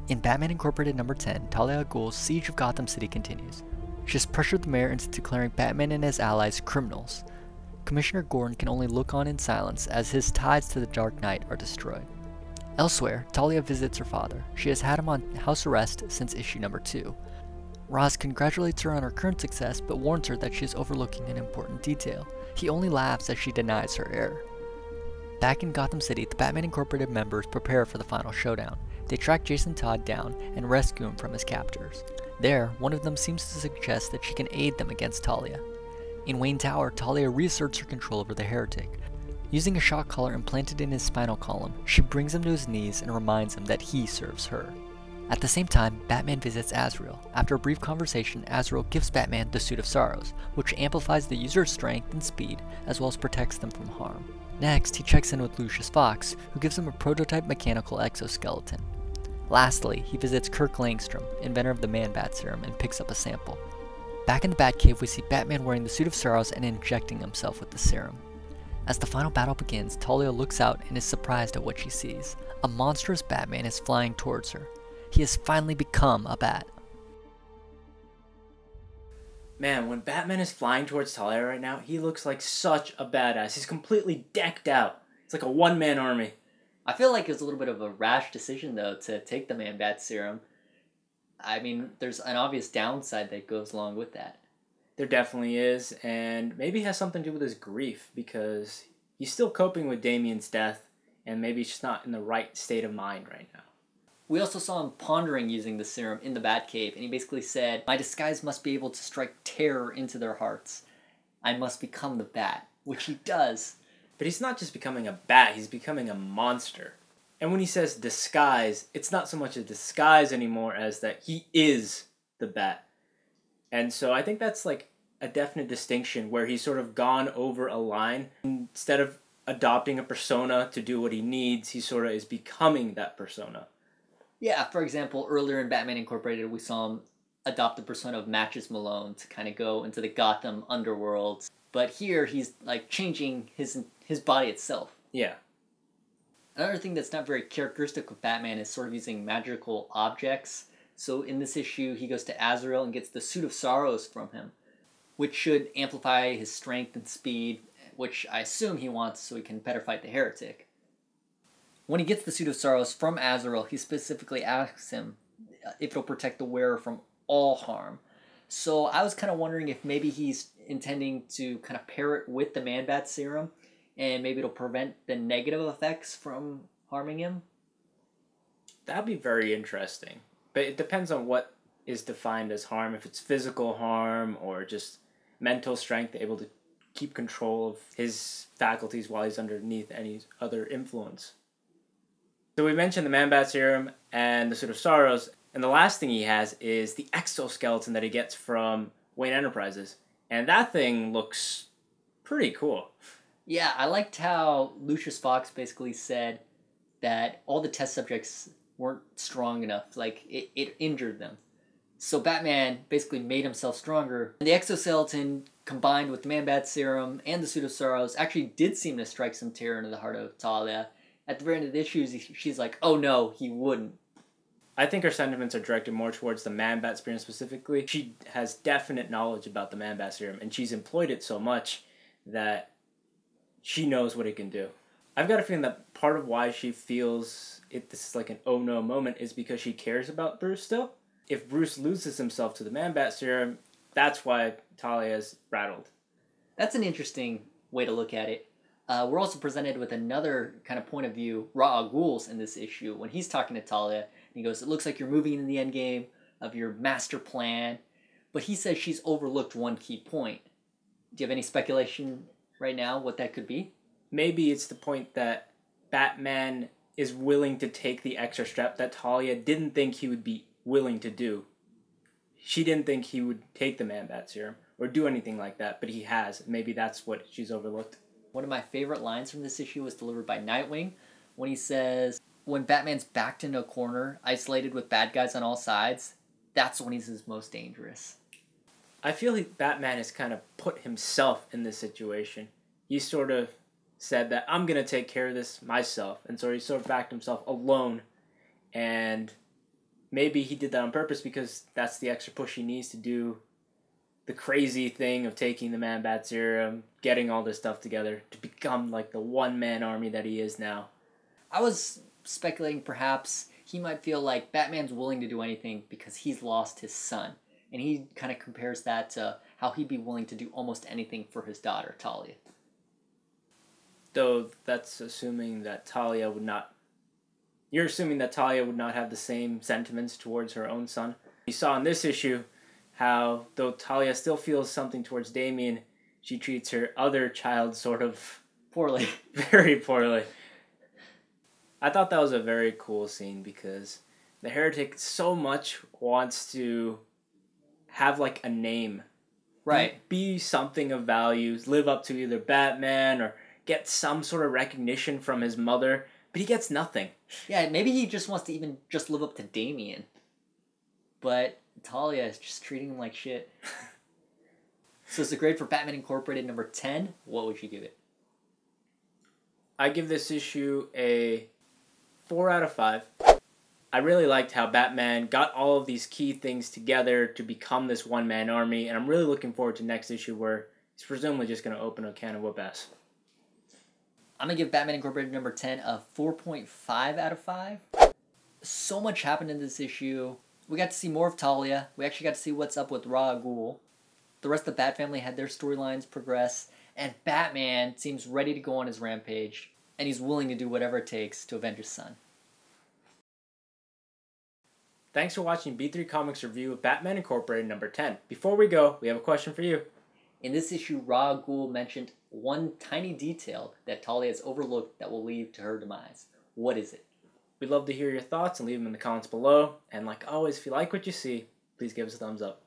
In Batman Incorporated number 10, Talia al Ghul's siege of Gotham City continues. She has pressured the mayor into declaring Batman and his allies criminals. Commissioner Gordon can only look on in silence as his ties to the Dark Knight are destroyed. Elsewhere, Talia visits her father. She has had him on house arrest since issue number 2. Ra's congratulates her on her current success but warns her that she is overlooking an important detail. He only laughs as she denies her error. Back in Gotham City, the Batman Incorporated members prepare for the final showdown. They track Jason Todd down and rescue him from his captors. There, one of them seems to suggest that she can aid them against Talia. In Wayne Tower, Talia reasserts her control over the heretic. Using a shock collar implanted in his spinal column, she brings him to his knees and reminds him that he serves her. At the same time, Batman visits Azrael. After a brief conversation, Azrael gives Batman the Suit of Sorrows, which amplifies the user's strength and speed, as well as protects them from harm. Next, he checks in with Lucius Fox, who gives him a prototype mechanical exoskeleton. Lastly, he visits Kirk Langstrom, inventor of the Man-Bat serum, and picks up a sample. Back in the Batcave, we see Batman wearing the Suit of Sorrows and injecting himself with the serum. As the final battle begins, Talia looks out and is surprised at what she sees. A monstrous Batman is flying towards her. He has finally become a bat. Man, when Batman is flying towards Talia right now, he looks like such a badass. He's completely decked out. It's like a one-man army. I feel like it's a little bit of a rash decision, though, to take the Man-Bat serum. I mean, there's an obvious downside that goes along with that. There definitely is, and maybe it has something to do with his grief, because he's still coping with Damian's death, and maybe he's just not in the right state of mind right now. We also saw him pondering using the serum in the Batcave, and he basically said, "My disguise must be able to strike terror into their hearts. I must become the Bat," which he does. But he's not just becoming a bat, he's becoming a monster. And when he says disguise, it's not so much a disguise anymore as that he is the Bat. And so I think that's like a definite distinction where he's sort of gone over a line. Instead of adopting a persona to do what he needs, he sort of is becoming that persona. Yeah, for example, earlier in Batman Incorporated, we saw him adopt the persona of Matches Malone to kind of go into the Gotham underworld. But here, he's like changing his body itself. Yeah. Another thing that's not very characteristic of Batman is sort of using magical objects. So in this issue, he goes to Azrael and gets the Suit of Sorrows from him, which should amplify his strength and speed, which I assume he wants so he can better fight the heretic. When he gets the Suit of Sorrows from Azrael, he specifically asks him if it'll protect the wearer from all harm. So I was kind of wondering if maybe he's intending to kind of pair it with the Man-Bat serum, and maybe it'll prevent the negative effects from harming him. That'd be very interesting. But it depends on what is defined as harm. If it's physical harm or just mental strength, able to keep control of his faculties while he's underneath any other influence. So we mentioned the Man-Bat serum and the Suit of Sorrows, and the last thing he has is the exoskeleton that he gets from Wayne Enterprises. And that thing looks pretty cool. Yeah, I liked how Lucius Fox basically said that all the test subjects weren't strong enough. Like, it injured them. So Batman basically made himself stronger. And the exoskeleton, combined with the Man-Bat serum and the Suit of Sorrows, actually did seem to strike some terror into the heart of Talia. At the very end of the issue, she's like, oh no, he wouldn't. I think her sentiments are directed more towards the Man-Bat serum specifically. She has definite knowledge about the Man-Bat serum, and she's employed it so much that she knows what it can do. I've got a feeling that part of why she feels this is like an oh no moment is because she cares about Bruce still. If Bruce loses himself to the Man-Bat serum, that's why Talia is rattled. That's an interesting way to look at it. We're also presented with another kind of point of view, Ra's al Ghul's in this issue, when he's talking to Talia, and he goes, "It looks like you're moving in the end game of your master plan," but he says she's overlooked one key point. Do you have any speculation right now what that could be? Maybe it's the point that Batman is willing to take the extra step that Talia didn't think he would be willing to do. She didn't think he would take the Man-Bat serum or do anything like that, but he has. Maybe that's what she's overlooked. One of my favorite lines from this issue was delivered by Nightwing when he says, when Batman's backed into a corner, isolated with bad guys on all sides, that's when he's his most dangerous. I feel like Batman has kind of put himself in this situation. He sort of said that I'm going to take care of this myself, and so he sort of backed himself alone, and maybe he did that on purpose because that's the extra push he needs to do the crazy thing of taking the Man-Bat serum, getting all this stuff together to become like the one-man army that he is now. I was speculating perhaps he might feel like Batman's willing to do anything because he's lost his son. And he kind of compares that to how he'd be willing to do almost anything for his daughter, Talia. Though that's assuming that Talia would not... You're assuming that Talia would not have the same sentiments towards her own son. You saw in this issue how, though Talia still feels something towards Damian, she treats her other child sort of... Poorly. Very poorly. I thought that was a very cool scene because the Heretic so much wants to have like a name. Right. Be something of value, live up to either Batman or get some sort of recognition from his mother, but he gets nothing. Yeah, maybe he just wants to even just live up to Damian. But Talia is just treating him like shit. So it's a grade for Batman Incorporated number 10. What would you give it? I give this issue a 4 out of 5. I really liked how Batman got all of these key things together to become this one-man army, and I'm really looking forward to next issue where he's presumably just going to open a can of whoop-ass. I'm going to give Batman Incorporated number 10 a 4.5 out of 5. So much happened in this issue. We got to see more of Talia. We actually got to see what's up with Ra's al Ghul. The rest of the Bat family had their storylines progress, and Batman seems ready to go on his rampage, and he's willing to do whatever it takes to avenge his son. Thanks for watching B3 Comics' review of Batman Incorporated number 10. Before we go, we have a question for you. In this issue, Ra's al Ghul mentioned one tiny detail that Talia has overlooked that will lead to her demise. What is it? We'd love to hear your thoughts and leave them in the comments below. And like always, if you like what you see, please give us a thumbs up.